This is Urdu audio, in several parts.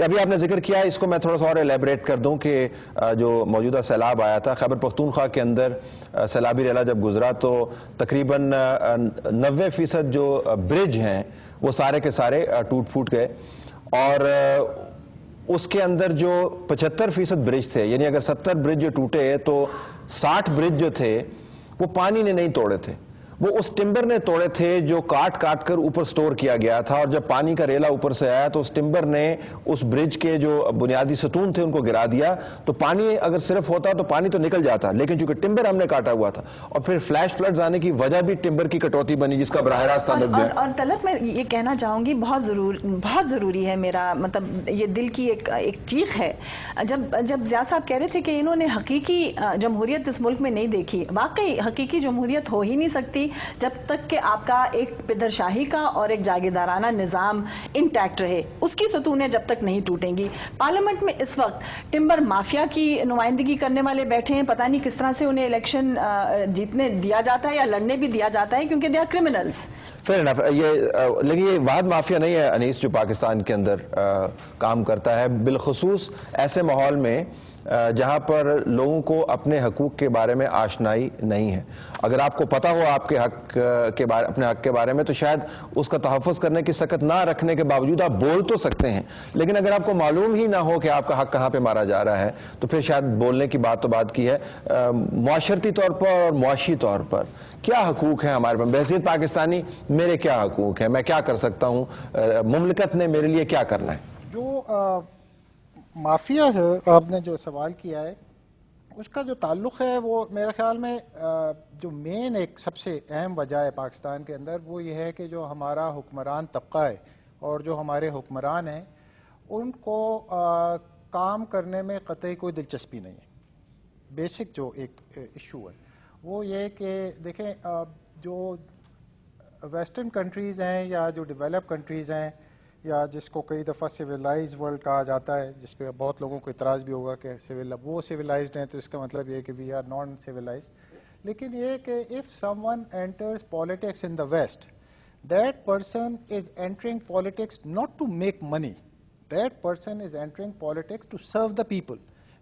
یہ ابھی آپ نے ذکر کیا، اس کو میں تھوڑا سا اور ایلیبریٹ کر دوں کہ جو موجودہ سیلاب آیا تھا خیبر پختونخوا کے اندر، سیلابی ریلا جب گزرا تو تقریباً 90% جو برج ہیں وہ سارے کے سارے ٹوٹ پھوٹ گئے، اور اس کے اندر جو 75% برج تھے، یعنی اگر 70 برج جو ٹوٹے تو 60 برج جو تھے وہ پانی نے نہیں توڑے تھے، وہ اس ٹمبر نے توڑے تھے جو کاٹ کاٹ کر اوپر سٹور کیا گیا تھا، اور جب پانی کا ریلا اوپر سے آیا تو اس ٹمبر نے اس برج کے جو بنیادی ستون تھے ان کو گرا دیا. تو پانی اگر صرف ہوتا تو پانی تو نکل جاتا، لیکن چونکہ ٹمبر ہم نے کاٹا ہوا تھا، اور پھر فلیش فلڈز آنے کی وجہ بھی ٹمبر کی کٹوتی بنی جس کا براہ راست تعلق جو ہے. اور طلعت میں یہ کہنا چاہوں گی بہت ضروری ہے، میرا مطلب یہ دل کی ایک چیخ ہے. جب زیاد صاحب کہہ رہے تھے کہ انہوں نے حقیقی جمہوریت اس ملک میں نہیں دیکھی، واقعی حقیقی جمہوریت ہو ہی نہیں سکتی جب تک کہ آپ کا ایک پدر شاہی کا اور ایک جاگیردارانہ نظام انٹیکٹ رہے. اس کی ستونیں جب تک نہیں ٹوٹیں گی. پارلیمنٹ میں اس وقت ٹمبر مافیا کی نمائندگی کرنے والے بیٹھے ہیں، پتہ نہیں کس طرح سے انہیں الیکشن جیتنے دیا جاتا ہے یا لڑنے بھی دیا جاتا ہے، کیونکہ دے آر کرمنلز. فیر انف. لیکن یہ واحد مافیا نہیں ہے انیس جو پاکستان کے اندر کام کرتا ہے، بالخصوص ایسے ماحول میں جہاں پر لوگوں کو اپنے حقوق کے بارے میں آشنائی نہیں ہے. اگر آپ کو پتہ ہو آپ کے حق کے بارے، اپنے حق کے بارے میں، تو شاید اس کا تحفظ کرنے کی سکت نہ رکھنے کے باوجود آپ بول تو سکتے ہیں، لیکن اگر آپ کو معلوم ہی نہ ہو کہ آپ کا حق کہاں پہ مارا جا رہا ہے تو پھر شاید بولنے کی بات تو بات کی ہے. معاشرتی طور پر اور معاشی طور پر کیا حقوق ہیں ہمارے پاس بحیثیت پاکستانی؟ میرے کیا حقوق ہیں؟ میں کیا کر سکتا ہوں؟ مملکت نے میرے لیے کیا کرنا ہے؟ جو مافیا ہے، آپ نے جو سوال کیا ہے، اس کا جو تعلق ہے وہ میرے خیال میں جو مین ایک سب سے اہم وجہ ہے پاکستان کے اندر، وہ یہ ہے کہ جو ہمارا حکمران طبقہ ہے اور جو ہمارے حکمران ہیں ان کو کام کرنے میں قطعی کوئی دلچسپی نہیں ہے. بیسک جو ایک ایشو ہے وہ یہ کہ دیکھیں، جو ویسٹرن کنٹریز ہیں یا جو ڈیولپ کنٹریز ہیں، یا جس کو کئی دفعہ سویلائز ورلڈ کہا جاتا ہے، جس پہ بہت لوگوں کو اعتراض بھی ہوگا کہ وہ سویلائزڈ ہیں تو اس کا مطلب یہ ہے کہ وی آر نان سویلائزڈ. لیکن یہ کہ if someone enters politics in the west, that person is entering politics not to make money, that person is entering politics to serve the people,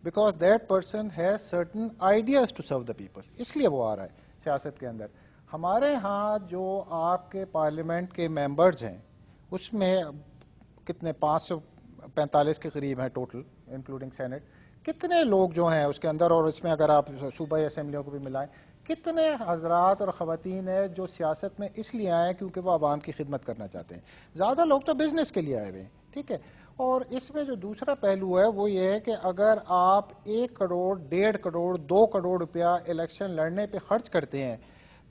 because that person has certain ideas to serve the people. اس لیے وہ آ رہا ہے سیاست کے اندر. ہمارے ہاں جو آپ کے پارلیمنٹ کے ممبرز ہیں اس میں کتنے 545 کے قریب ہیں ٹوٹل انکلوڈنگ سینٹ. کتنے لوگ جو ہیں اس کے اندر، اور اس میں اگر آپ صوبائی اسمبلیوں کو بھی ملائیں، کتنے حضرات اور خواتین ہیں جو سیاست میں اس لیے آئے ہیں کیونکہ وہ عوام کی خدمت کرنا چاہتے ہیں. زیادہ لوگ تو بزنس کے لیے آئے ہوئے ہیں، ٹھیک ہے. اور اس میں جو دوسرا پہلو ہے وہ یہ ہے کہ اگر آپ 1 کروڑ 1.5 کروڑ 2 کروڑ روپیہ الیکشن لڑنے پہ خرچ کرتے ہیں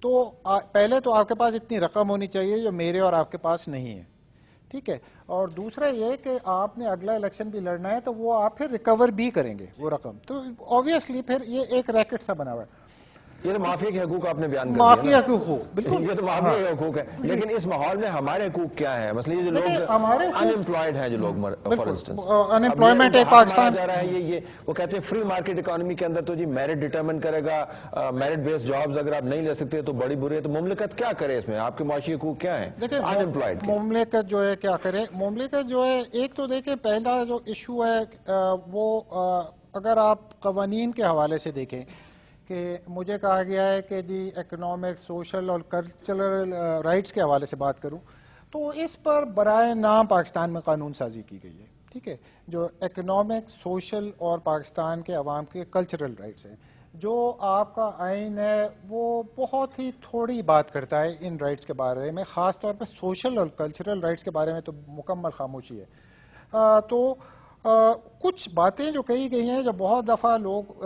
تو پہلے تو آپ کے پاس اتنی رقم ہونی چاہیے جو میرے اور آپ کے پاس نہیں ہے، ٹھیک ہے. اور دوسرا یہ کہ آپ نے اگلا الیکشن بھی لڑنا ہے تو وہ آپ پھر ریکور بھی کریں گے وہ رقم، تو آبویسلی پھر یہ ایک ریکٹ سا بنا ہوا ہے. یہ تو مافیا کے حقوق آپ نے بیان کر دیا. مافیا کے حقوق بالکل، یہ تو مافیا کے حقوق ہے، لیکن اس ماحول میں ہمارے حقوق کیا ہیں؟ مثلا یہ جو لوگ ان امپلائڈ ہیں، جو لوگ فار انسٹنس ان امپلائمنٹ ہے پاکستان جا رہا ہے، یہ وہ کہتے ہیں فری مارکیٹ اکانومی کے اندر تو جی میرٹ ڈٹرمن کرے گا، میرٹ بیس جابز اگر آپ نہیں لے سکتے تو بڑی بری ہے. تو مملکت کیا کرے اس میں؟ آپ کے معاشی حقوق کیا ہیں ان امپلائڈ کے؟ مملکت جو ہے کیا کرے؟ مملکت جو ہے، ایک تو دیکھیں پہلا جو ایشو ہے وہ اگر آپ قوانین کے حوالے سے دیکھیں کہ مجھے کہا گیا ہے کہ جی اکنامک، سوشل اور کلچرل رائٹس کے حوالے سے بات کروں تو اس پر برائے نام پاکستان میں قانون سازی کی گئی ہے، ٹھیک ہے. جو اکنامک، سوشل اور پاکستان کے عوام کے کلچرل رائٹس ہیں، جو آپ کا آئین ہے وہ بہت ہی تھوڑی بات کرتا ہے ان رائٹس کے بارے میں، خاص طور پہ سوشل اور کلچرل رائٹس کے بارے میں تو مکمل خاموشی ہے. تو کچھ باتیں جو کہی گئی ہیں، جو بہت دفعہ لوگ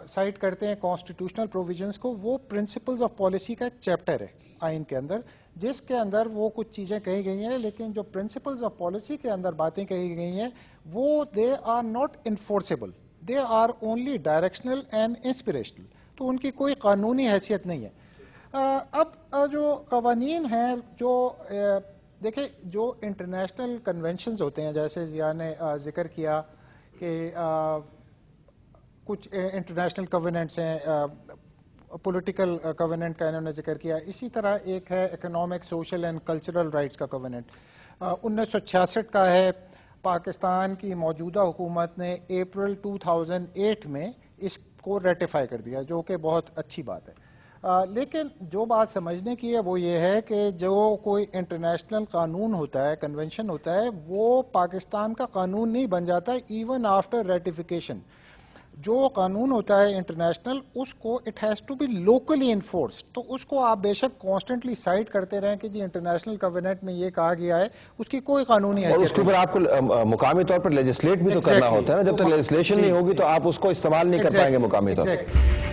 سائٹ کرتے ہیں کانسٹیٹیوشنل پروویژنس کو، وہ پرنسپلز آف پالیسی کا ایک چیپٹر ہے آئین کے اندر، جس کے اندر وہ کچھ چیزیں کہی گئی ہیں. لیکن جو پرنسپلز آف پالیسی کے اندر باتیں کہی گئی ہیں وہ they are not enforceable, they are only directional and inspirational, تو ان کی کوئی قانونی حیثیت نہیں ہے. اب جو قوانین ہیں، جو دیکھیں جو انٹرنیشنل کنونشنز ہوتے ہیں، جیسے ضیاء نے ذکر کیا کہ کچھ انٹرنیشنل کووننٹس ہیں، پولیٹیکل کووننٹ کا انہوں نے ذکر کیا. اسی طرح ایک ہے economic, social and cultural rights کا کووننٹ 1966 کا ہے. پاکستان کی موجودہ حکومت نے اپریل 2008 میں اس کو ریٹیفائی کر دیا، جو کہ بہت اچھی بات ہے۔ لیکن جو بات سمجھنے کی ہے وہ یہ ہے کہ جو کوئی انٹرنیشنل قانون ہوتا ہے، کنونشن ہوتا ہے، وہ پاکستان کا قانون نہیں بن جاتا ایون آفٹر ریٹیفیکیشن۔ جو قانون ہوتا ہے انٹرنیشنل، اس کو it has to be locally enforced, تو اس کو آپ بے شک کانسٹنٹلی سائٹ کرتے رہیں کہ جی انٹرنیشنل کووننٹ میں یہ کہا گیا ہے، اس کی کوئی قانونی اور اس کے اوپر آپ کو مقامی طور پر لیجسلیٹ بھی تو کرنا ہوتا ہے نا، جب تک لیجسلیشن نہیں ہوگی تو آپ اس کو استعمال نہیں کر پائیں گے مقامی طور پر۔